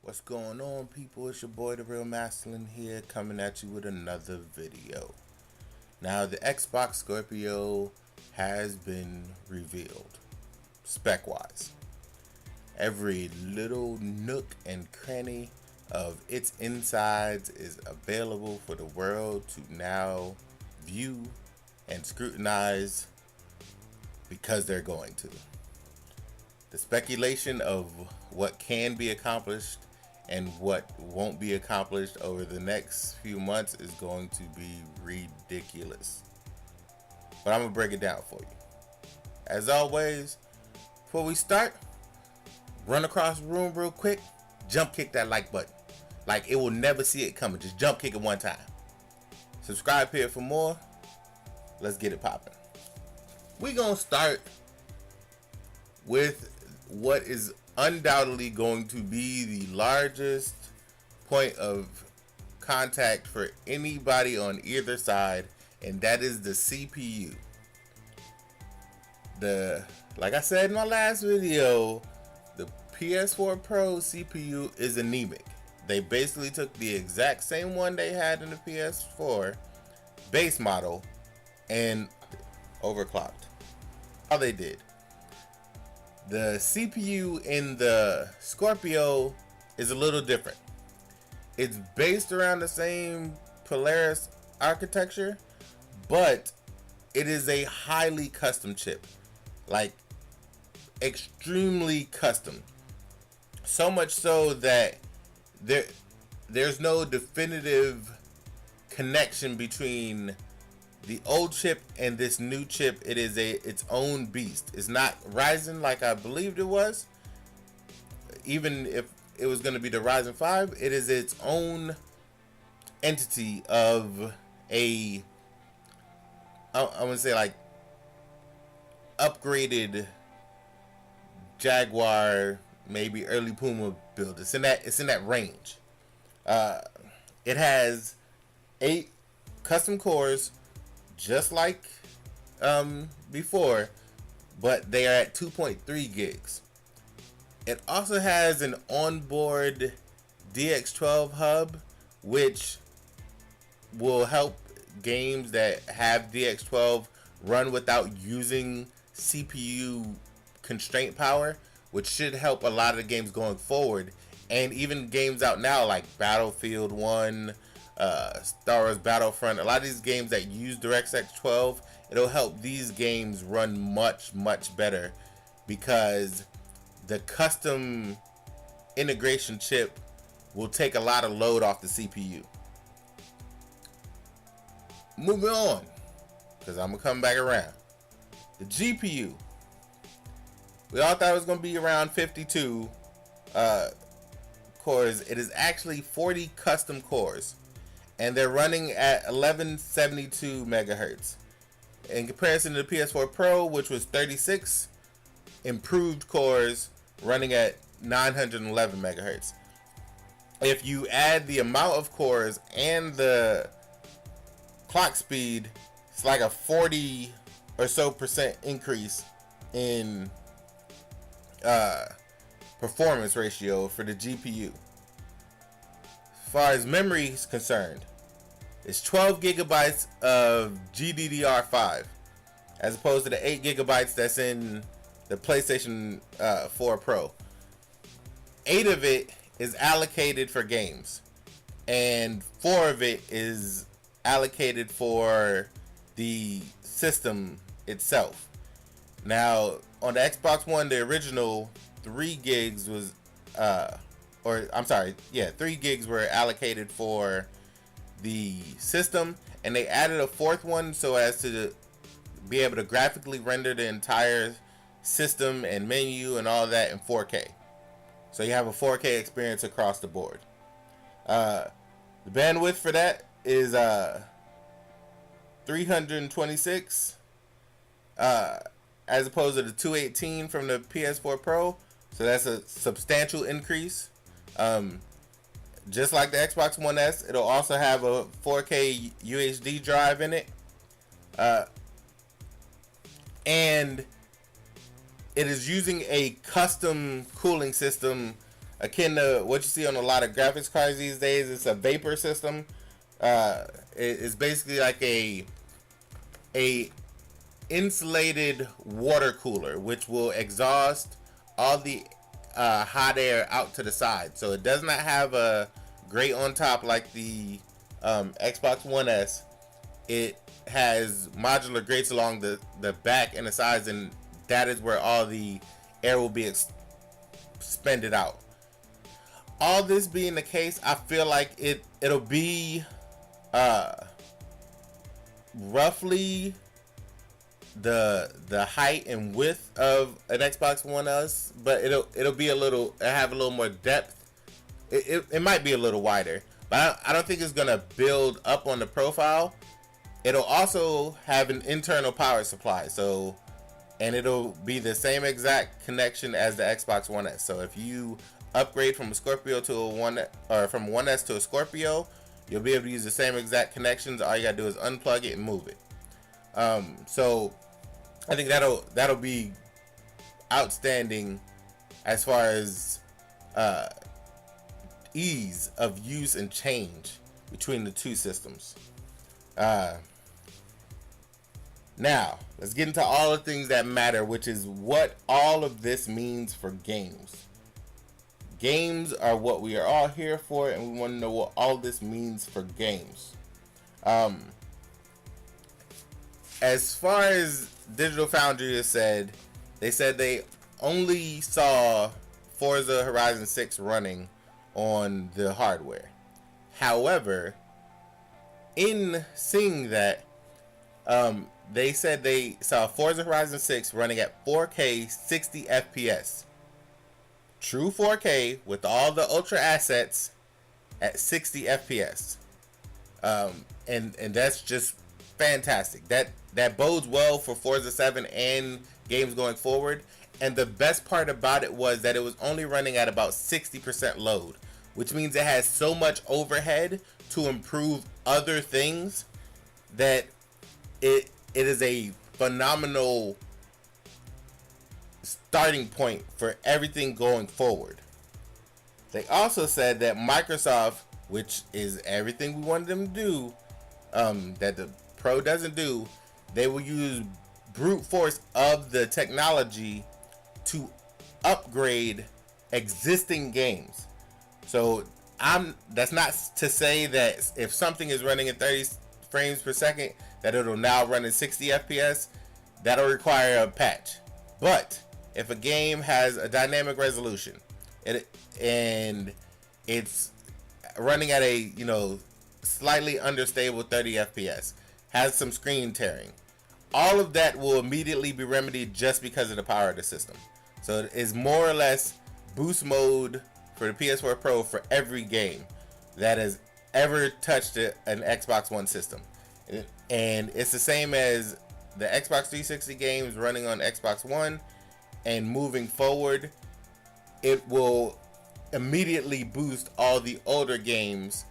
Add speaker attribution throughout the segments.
Speaker 1: What's going on, people? It's your boy DaRealMastalin here, coming at you with another video. Now, the Xbox Scorpio has been revealed, spec-wise. Every little nook and cranny of its insides is available for the world to now view and scrutinize, because they're going to. The speculation of what can be accomplished and what won't be accomplished over the next few months is going to be ridiculous. But I'm gonna break it down for you. As always, before we start, run across the room real quick, jump kick that like button. Like it will never see it coming. Just jump kick it one time. Subscribe here for more. Let's get it popping. We're gonna start with what is undoubtedly going to be the largest point of contact for anybody on either side, and that is the CPU. Like I said in my last video, the PS4 Pro CPU is anemic. They basically took the exact same one they had in the PS4 base model and overclocked. How they did. The CPU in the Scorpio is a little different. It's based around the same Polaris architecture, but it is a highly custom chip. Like, extremely custom. So much so that there's no definitive connection between the old chip and this new chip. It is its own beast. It's not Ryzen like I believed it was. Even if it was going to be the Ryzen 5, it is its own entity of I want to say like upgraded Jaguar, maybe early Puma build. It's in that range. It has 8 custom cores, just like before, but they are at 2.3 gigs. It also has an onboard DX12 hub, which will help games that have DX12 run without using CPU constraint power, which should help a lot of the games going forward, and even games out now like Battlefield 1, Star Wars Battlefront. A lot of these games that use DirectX 12, it'll help these games run much better, because the custom integration chip will take a lot of load off the CPU. Moving on, because I'm gonna come back around. The GPU, we all thought it was gonna be around 52 cores. It is actually 40 custom cores, and they're running at 1172 megahertz. In comparison to the PS4 Pro, which was 36 improved cores running at 911 megahertz. If you add the amount of cores and the clock speed, it's like a 40 or so % increase in performance ratio for the GPU. As far as memory is concerned, it's 12 gigabytes of GDDR5 as opposed to the 8 gigabytes that's in the PlayStation 4 Pro. 8 of it is allocated for games, and 4 of it is allocated for the system itself. Now, on the Xbox One, the original 3 gigs was, 3 gigs were allocated for the system, and they added a 4th one so as to be able to graphically render the entire system and menu and all that in 4K. So you have a 4K experience across the board. The bandwidth for that is 326 as opposed to the 218 from the PS4 Pro. So that's a substantial increase. just like the Xbox One S, it'll also have a 4K UHD drive in it. And it is using a custom cooling system akin to what you see on a lot of graphics cards these days. It's a vapor system. It's basically like a insulated water cooler, which will exhaust all the hot air out to the side. So it does not have a grate on top like the Xbox One S. It has modular grates along the back and the sides, and that is where all the air will be expended out. All this being the case, I feel like it'll be roughly the height and width of an Xbox One S, but it'll have a little more depth. It might be a little wider, but I don't think it's gonna build up on the profile. It'll also have an internal power supply, and it'll be the same exact connection as the Xbox One S. So if you upgrade from a Scorpio to a One, or from One S to a Scorpio, you'll be able to use the same exact connections. All you gotta do is unplug it and move it. So I think that'll be outstanding as far as ease of use and change between the two systems. Now let's get into all the things that matter, which is what all of this means for games. Games are what we are all here for, and we want to know what all this means for games. As far as Digital Foundry has said, they only saw Forza Horizon 6 running on the hardware. However, in seeing that, they said they saw Forza Horizon 6 running at 4K 60 FPS. True 4K with all the ultra assets at 60 FPS. And that's just fantastic. That bodes well for Forza 7 and games going forward. And the best part about it was that it was only running at about 60% load, which means it has so much overhead to improve other things that it is a phenomenal starting point for everything going forward. They also said that Microsoft, which is everything we wanted them to do, that the Pro doesn't do, they will use brute force of the technology to upgrade existing games. So that's not to say that if something is running at 30 frames per second that it'll now run in 60 FPS. That'll require a patch. But if a game has a dynamic resolution and it's running at a slightly understable 30 FPS, has some screen tearing, all of that will immediately be remedied just because of the power of the system. So it is more or less boost mode for the PS4 Pro for every game that has ever touched an Xbox One system. And it's the same as the Xbox 360 games running on Xbox One, and moving forward it will immediately boost all the older games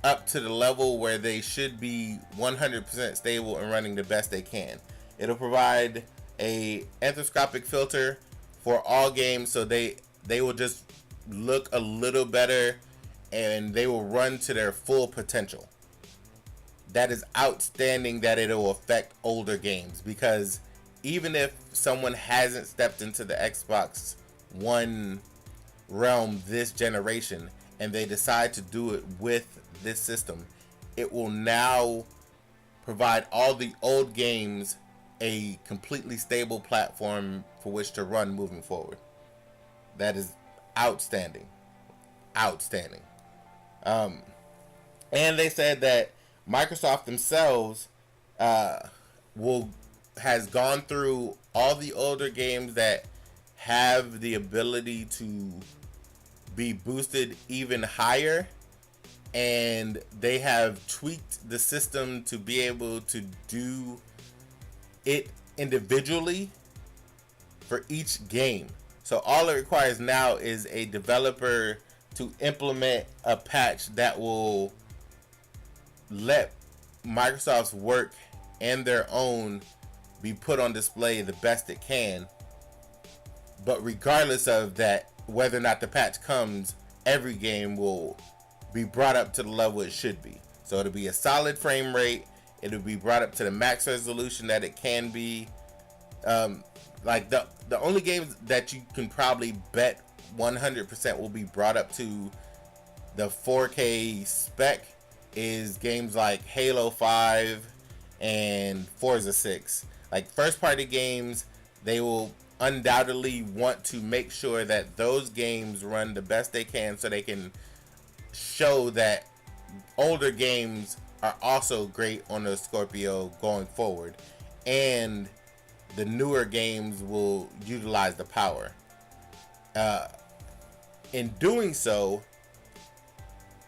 Speaker 1: up to the level where they should be 100% stable and running the best they can. It'll provide a anthropomorphic filter for all games, so they will just look a little better and they will run to their full potential. That is outstanding that it will affect older games, because even if someone hasn't stepped into the Xbox One realm this generation and they decide to do it with this system, it will now provide all the old games a completely stable platform for which to run moving forward. That is outstanding. Outstanding. And they said that Microsoft themselves has gone through all the older games that have the ability to be boosted even higher, and they have tweaked the system to be able to do it individually for each game. So all it requires now is a developer to implement a patch that will let Microsoft's work and their own be put on display the best it can. But regardless of that, whether or not the patch comes, every game will be brought up to the level it should be. So it'll be a solid frame rate. It'll be brought up to the max resolution that it can be. Like the only games that you can probably bet 100% will be brought up to the 4K spec is games like Halo 5 and Forza 6. Like first party games, they will undoubtedly want to make sure that those games run the best they can so they can show that older games are also great on the Scorpio going forward, and the newer games will utilize the power. In doing so,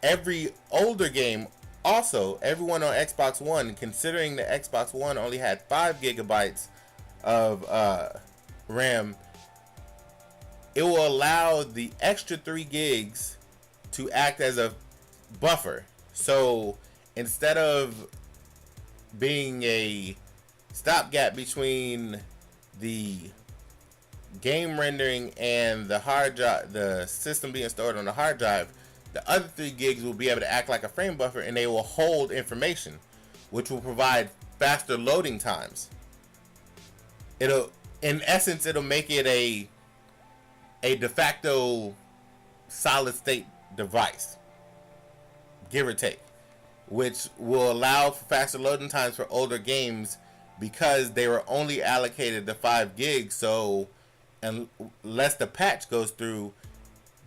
Speaker 1: every older game, also everyone on Xbox One, considering the Xbox One only had 5 gigabytes of RAM, it will allow the extra 3 gigs to act as a buffer. So instead of being a stopgap between the game rendering and the hard drive, the system being stored on the hard drive, the other 3 gigs will be able to act like a frame buffer, and they will hold information, which will provide faster loading times. It'll, in essence, it'll make it a de facto solid state device, give or take, which will allow for faster loading times for older games because they were only allocated the 5 gigs. So unless the patch goes through,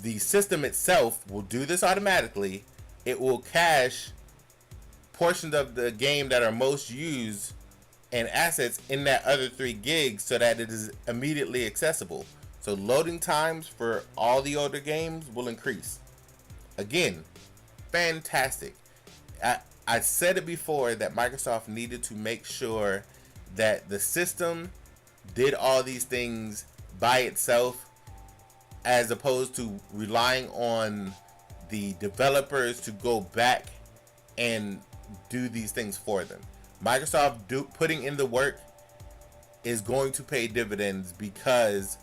Speaker 1: the system itself will do this automatically. It will cache portions of the game that are most used and assets in that other 3 gigs so that it is immediately accessible. So loading times for all the older games will increase. Again, fantastic. I said it before that Microsoft needed to make sure that the system did all these things by itself, as opposed to relying on the developers to go back and do these things for them. Microsoft putting in the work is going to pay dividends because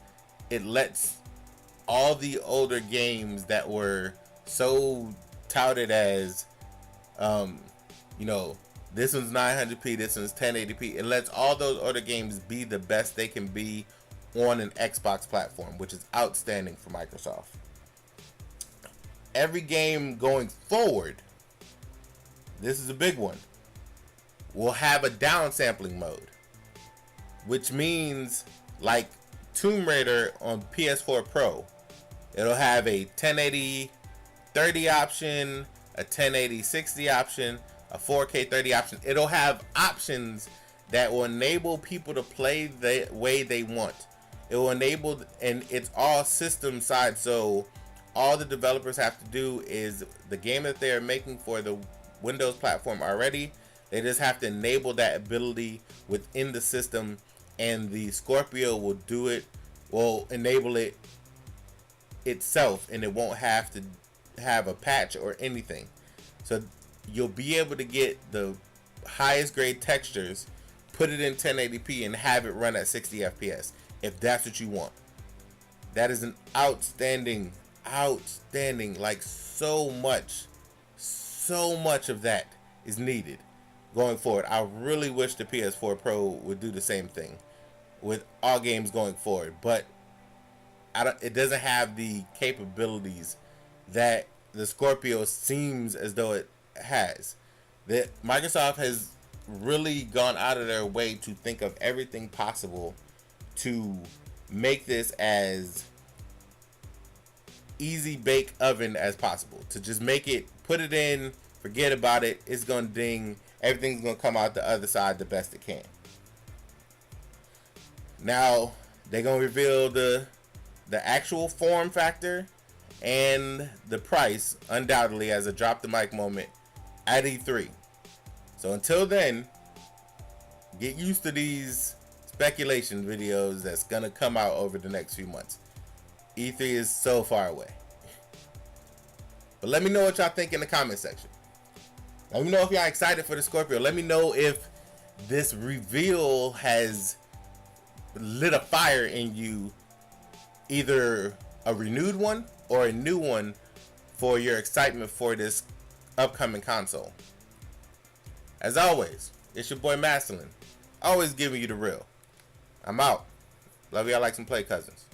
Speaker 1: it lets all the older games that were so touted as, this one's 900p, this one's 1080p. It lets all those older games be the best they can be on an Xbox platform, which is outstanding for Microsoft. Every game going forward, this is a big one, will have a downsampling mode, which means like Tomb Raider on PS4 Pro, it'll have a 1080 30 option, a 1080 60 option, a 4K 30 option. It'll have options that will enable people to play the way they want. It will enable, and it's all system side, so all the developers have to do is the game that they're making for the Windows platform already, they just have to enable that ability within the system, and the Scorpio will do it, will enable it itself, and it won't have to have a patch or anything. So you'll be able to get the highest grade textures, put it in 1080p, and have it run at 60 FPS if that's what you want. That is an outstanding, like so much of that is needed going forward. I really wish the PS4 Pro would do the same thing with all games going forward, but it doesn't have the capabilities that the Scorpio seems as though it has. That Microsoft has really gone out of their way to think of everything possible to make this as easy bake oven as possible. To just make it, put it in, forget about it, it's gonna ding, everything's gonna come out the other side the best it can. Now they're gonna reveal the actual form factor and the price, undoubtedly, as a drop the mic moment at E3. So until then, get used to these speculation videos that's gonna come out over the next few months. E3 is so far away. But let me know what y'all think in the comment section. Let me know if y'all excited for the Scorpio. Let me know if this reveal has lit a fire in you, either a renewed one or a new one for your excitement for this upcoming console. As always, it's your boy Mastalin, always giving you the real. I'm out. Love y'all like some play cousins.